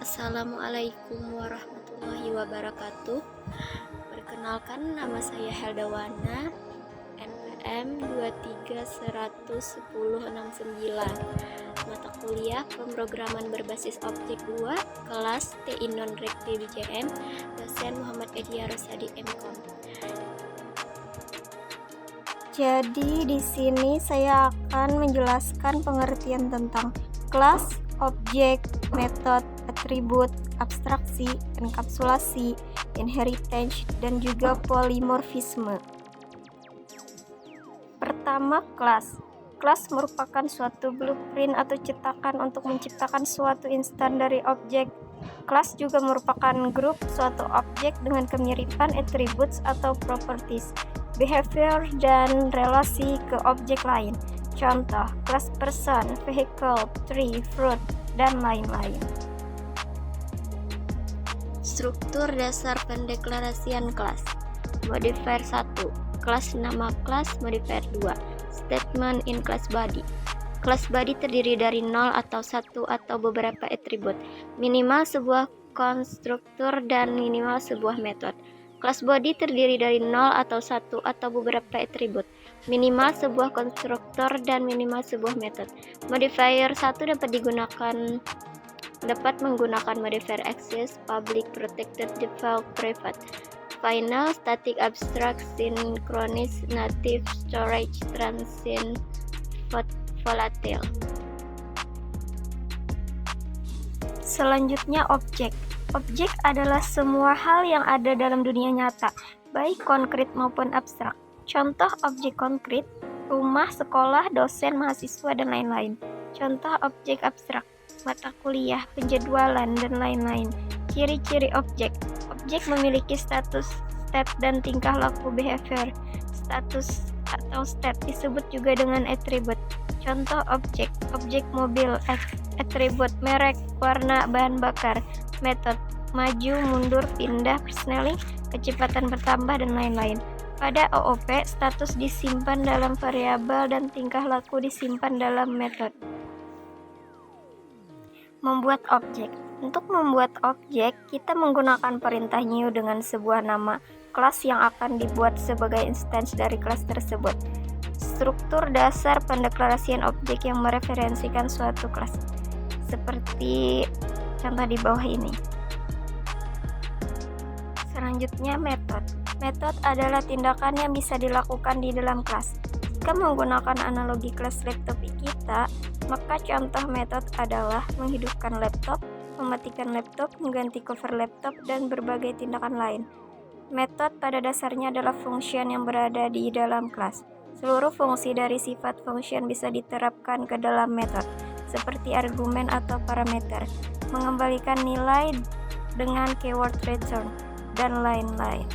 Assalamualaikum warahmatullahi wabarakatuh. Perkenalkan, nama saya Heldawana, NPM 2311069. Mata kuliah Pemrograman Berbasis Objek 2, kelas TI Non-Rek BJM, dosen Muhammad Edia Rosadi MKom. Jadi di sini saya akan menjelaskan pengertian tentang kelas, objek, metode, atribut, abstraksi, enkapsulasi, inheritance, dan juga polimorfisme. Pertama, kelas. Kelas merupakan suatu blueprint atau cetakan untuk menciptakan suatu instan dari objek. Kelas juga merupakan grup suatu objek dengan kemiripan attributes atau properties, behavior, dan relasi ke objek lain. Contoh, kelas person, vehicle, tree, fruit, dan lain-lain. Struktur dasar pendeklarasian kelas. Modifier 1, kelas nama kelas. Modifier 2, statement in class body. Kelas body terdiri dari 0 atau 1 atau beberapa atribut, minimal sebuah konstruktur dan minimal sebuah metode. Kelas body terdiri dari 0 atau 1 atau beberapa atribut, minimal sebuah konstruktor dan minimal sebuah metode. Modifier 1 dapat menggunakan modifier access, public, protected, default, private, final, static, abstract, synchronous, native, storage, transient, volatile. Selanjutnya, objek. Objek adalah semua hal yang ada dalam dunia nyata, baik konkret maupun abstrak. Contoh objek konkret, rumah, sekolah, dosen, mahasiswa, dan lain-lain. Contoh objek abstrak, mata kuliah, penjadwalan, dan lain-lain. Ciri-ciri objek. Objek memiliki status, state, dan tingkah laku behavior. Status atau state disebut juga dengan atribut. Contoh objek mobil, atribut merek, warna, bahan bakar. Metode, maju, mundur, pindah, persneling, kecepatan bertambah, dan lain-lain. Pada OOP, status disimpan dalam variabel dan tingkah laku disimpan dalam metode. Membuat objek. Untuk membuat objek, kita menggunakan perintah new dengan sebuah nama kelas yang akan dibuat sebagai instance dari kelas tersebut. Struktur dasar pendeklarasian objek yang mereferensikan suatu kelas, seperti contoh di bawah ini. Selanjutnya, metode. Metode adalah tindakan yang bisa dilakukan di dalam kelas. Jika menggunakan analogi kelas laptop kita, maka contoh metode adalah menghidupkan laptop, mematikan laptop, mengganti cover laptop, dan berbagai tindakan lain. Metode pada dasarnya adalah function yang berada di dalam kelas. Seluruh fungsi dari sifat function bisa diterapkan ke dalam metode, seperti argumen atau parameter, mengembalikan nilai dengan keyword return, dan lain-lain.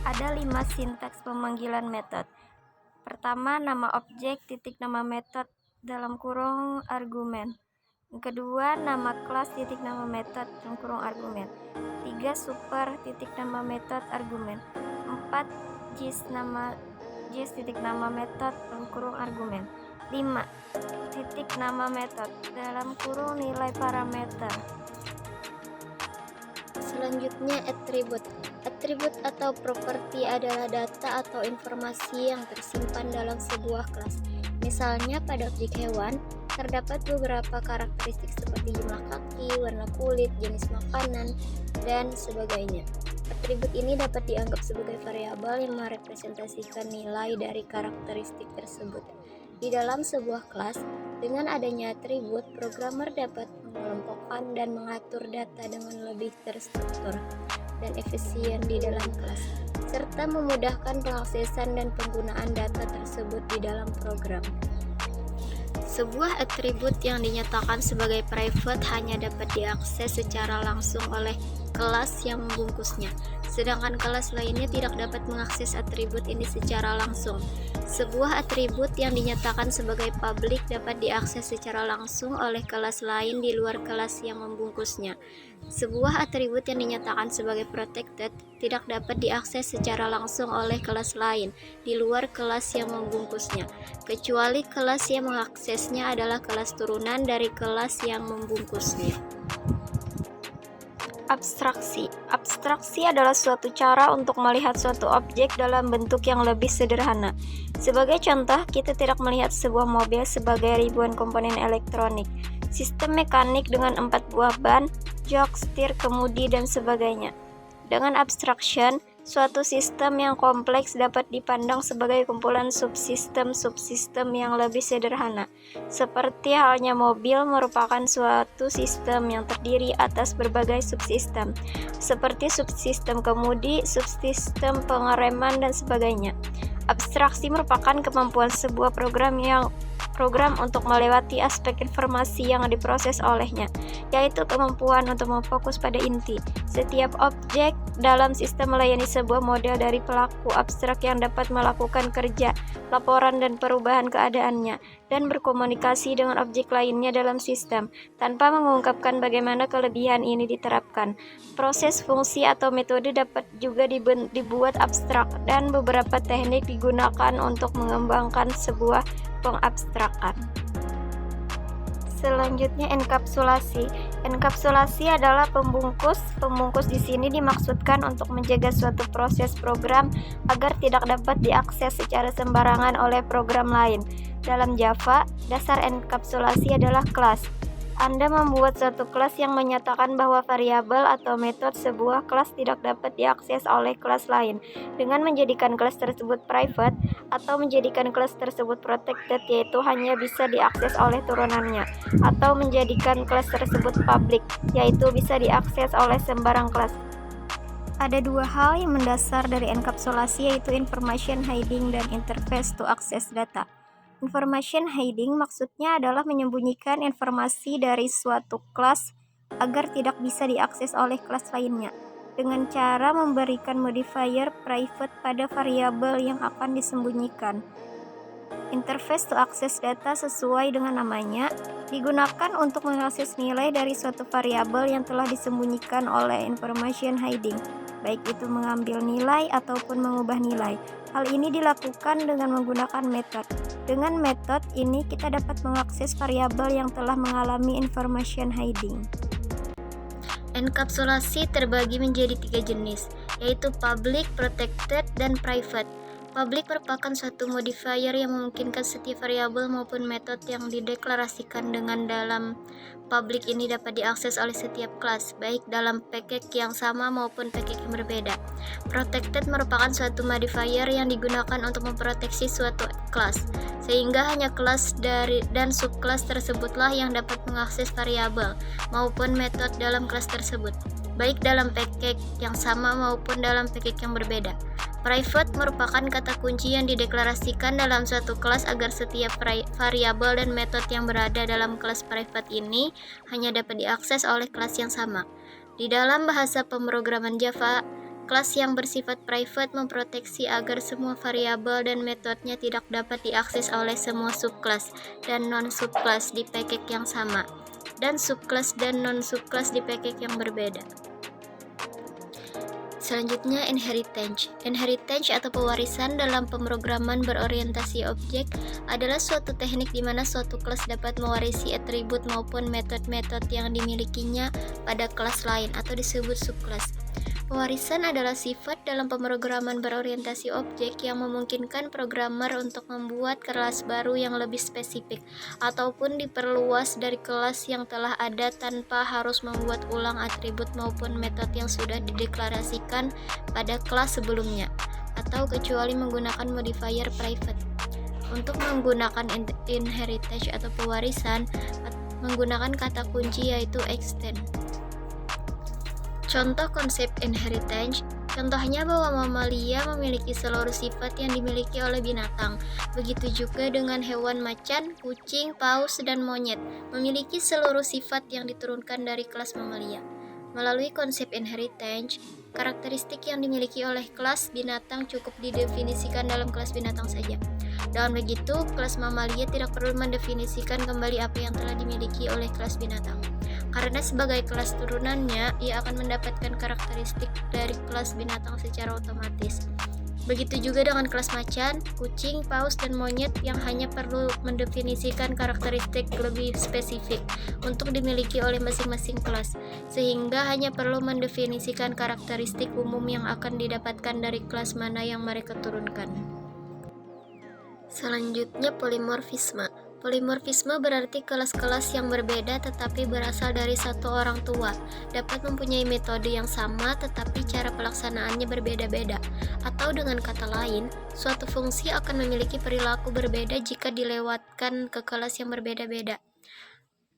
Ada 5 sintaks pemanggilan metode. Pertama, nama objek, titik nama metode, dalam kurung argumen. Yang kedua, nama kelas, titik nama metode, dalam kurung argumen. 3, super, titik nama metode, argumen. 4, jis, titik nama metode, dalam kurung argumen. 5, titik nama metode, dalam kurung nilai parameter. Selanjutnya, atribut. Atribut atau properti adalah data atau informasi yang tersimpan dalam sebuah kelas. Misalnya pada objek hewan, terdapat beberapa karakteristik seperti jumlah kaki, warna kulit, jenis makanan, dan sebagainya. Atribut ini dapat dianggap sebagai variabel yang merepresentasikan nilai dari karakteristik tersebut. Di dalam sebuah kelas, dengan adanya atribut, programmer dapat mengelompokkan dan mengatur data dengan lebih terstruktur dan efisien di dalam kelas, serta memudahkan pengaksesan dan penggunaan data tersebut di dalam program. Sebuah atribut yang dinyatakan sebagai private hanya dapat diakses secara langsung oleh kelas yang membungkusnya. sedangkan kelas lainnya tidak dapat mengakses atribut ini secara langsung. Sebuah atribut yang dinyatakan sebagai public dapat diakses secara langsung oleh kelas lain di luar kelas yang membungkusnya. Sebuah atribut yang dinyatakan sebagai protected tidak dapat diakses secara langsung oleh kelas lain di luar kelas yang membungkusnya, kecuali kelas yang mengaksesnya adalah kelas turunan dari kelas yang membungkusnya. Abstraksi. Abstraksi adalah suatu cara untuk melihat suatu objek dalam bentuk yang lebih sederhana. Sebagai contoh, kita tidak melihat sebuah mobil sebagai ribuan komponen elektronik, sistem mekanik dengan 4 buah ban, jok, setir, kemudi, dan sebagainya. Dengan abstraction, suatu sistem yang kompleks dapat dipandang sebagai kumpulan subsistem-subsistem yang lebih sederhana. Seperti halnya mobil merupakan suatu sistem yang terdiri atas berbagai subsistem, seperti subsistem kemudi, subsistem pengereman, dan sebagainya. Abstraksi merupakan kemampuan sebuah program untuk melewati aspek informasi yang diproses olehnya, yaitu kemampuan untuk memfokus pada inti. Setiap objek dalam sistem melayani sebuah model dari pelaku abstrak yang dapat melakukan kerja, laporan, dan perubahan keadaannya, dan berkomunikasi dengan objek lainnya dalam sistem, tanpa mengungkapkan bagaimana kelebihan ini diterapkan. Proses, fungsi, atau metode dapat juga dibuat abstrak, dan beberapa teknik digunakan untuk mengembangkan sebuah pengabstrakan. Selanjutnya, enkapsulasi. Enkapsulasi adalah pembungkus. Pembungkus di sini dimaksudkan untuk menjaga suatu proses program agar tidak dapat diakses secara sembarangan oleh program lain. Dalam Java, dasar enkapsulasi adalah kelas. Anda membuat suatu kelas yang menyatakan bahwa variabel atau metode sebuah kelas tidak dapat diakses oleh kelas lain, dengan menjadikan kelas tersebut private atau menjadikan kelas tersebut protected, yaitu hanya bisa diakses oleh turunannya, atau menjadikan kelas tersebut public, yaitu bisa diakses oleh sembarang kelas. Ada dua hal yang mendasar dari enkapsulasi, yaitu information hiding dan interface to access data. Information hiding maksudnya adalah menyembunyikan informasi dari suatu kelas agar tidak bisa diakses oleh kelas lainnya, dengan cara memberikan modifier private pada variabel yang akan disembunyikan. Interface to access data sesuai dengan namanya, digunakan untuk mengakses nilai dari suatu variabel yang telah disembunyikan oleh information hiding, baik itu mengambil nilai ataupun mengubah nilai. Hal ini dilakukan dengan menggunakan method. Dengan method ini kita dapat mengakses variabel yang telah mengalami information hiding. Enkapsulasi terbagi menjadi 3 jenis, yaitu public, protected, dan private. Public merupakan suatu modifier yang memungkinkan setiap variabel maupun metode yang dideklarasikan dengan dalam public ini dapat diakses oleh setiap kelas, baik dalam package yang sama maupun package yang berbeda. Protected merupakan suatu modifier yang digunakan untuk memproteksi suatu kelas, sehingga hanya kelas dan subkelas tersebutlah yang dapat mengakses variabel maupun metode dalam kelas tersebut, baik dalam package yang sama maupun dalam package yang berbeda. Private merupakan kata kunci yang dideklarasikan dalam suatu kelas agar setiap variabel dan metode yang berada dalam kelas private ini hanya dapat diakses oleh kelas yang sama. Di dalam bahasa pemrograman Java, kelas yang bersifat private memproteksi agar semua variabel dan metodenya tidak dapat diakses oleh semua subkelas dan non-subkelas di package yang sama, dan subkelas dan non-subkelas di package yang berbeda. Selanjutnya, inheritance. Inheritance atau pewarisan dalam pemrograman berorientasi objek adalah suatu teknik di mana suatu kelas dapat mewarisi atribut maupun metode-metode yang dimilikinya pada kelas lain atau disebut subkelas. Pewarisan adalah sifat dalam pemrograman berorientasi objek yang memungkinkan programmer untuk membuat kelas baru yang lebih spesifik ataupun diperluas dari kelas yang telah ada tanpa harus membuat ulang atribut maupun metode yang sudah dideklarasikan pada kelas sebelumnya, atau kecuali menggunakan modifier private. Untuk menggunakan inheritance atau pewarisan, menggunakan kata kunci yaitu extend. Contoh konsep inheritance, contohnya bahwa mamalia memiliki seluruh sifat yang dimiliki oleh binatang. Begitu juga dengan hewan macan, kucing, paus, dan monyet, memiliki seluruh sifat yang diturunkan dari kelas mamalia. Melalui konsep inheritance, Karakteristik yang dimiliki oleh kelas binatang cukup didefinisikan dalam kelas binatang saja. Dengan begitu, kelas mamalia tidak perlu mendefinisikan kembali apa yang telah dimiliki oleh kelas binatang. Karena sebagai kelas turunannya, ia akan mendapatkan karakteristik dari kelas binatang secara otomatis. Begitu juga dengan kelas macan, kucing, paus, dan monyet yang hanya perlu mendefinisikan karakteristik lebih spesifik untuk dimiliki oleh masing-masing kelas, sehingga hanya perlu mendefinisikan karakteristik umum yang akan didapatkan dari kelas mana yang mereka turunkan. Selanjutnya, polimorfisme. Polimorfisme berarti kelas-kelas yang berbeda tetapi berasal dari satu orang tua, dapat mempunyai metode yang sama tetapi cara pelaksanaannya berbeda-beda. Atau dengan kata lain, suatu fungsi akan memiliki perilaku berbeda jika dilewatkan ke kelas yang berbeda-beda.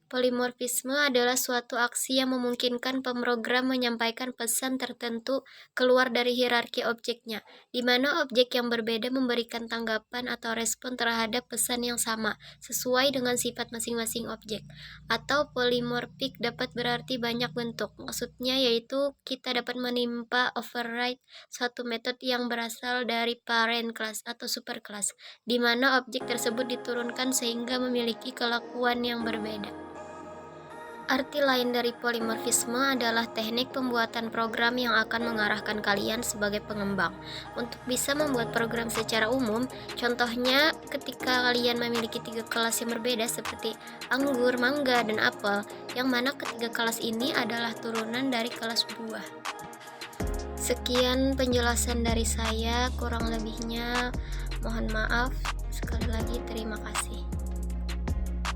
Polimorfisme adalah suatu aksi yang memungkinkan pemrogram menyampaikan pesan tertentu keluar dari hierarki objeknya, di mana objek yang berbeda memberikan tanggapan atau respon terhadap pesan yang sama, sesuai dengan sifat masing-masing objek. Atau polimorfik dapat berarti banyak bentuk, maksudnya yaitu kita dapat menimpa override suatu metode yang berasal dari parent class atau superclass, di mana objek tersebut diturunkan sehingga memiliki kelakuan yang berbeda. Arti lain dari polimorfisme adalah teknik pembuatan program yang akan mengarahkan kalian sebagai pengembang untuk bisa membuat program secara umum. Contohnya, ketika kalian memiliki 3 kelas yang berbeda seperti anggur, mangga, dan apel, yang mana ketiga kelas ini adalah turunan dari kelas buah. Sekian penjelasan dari saya, kurang lebihnya mohon maaf. Sekali lagi terima kasih.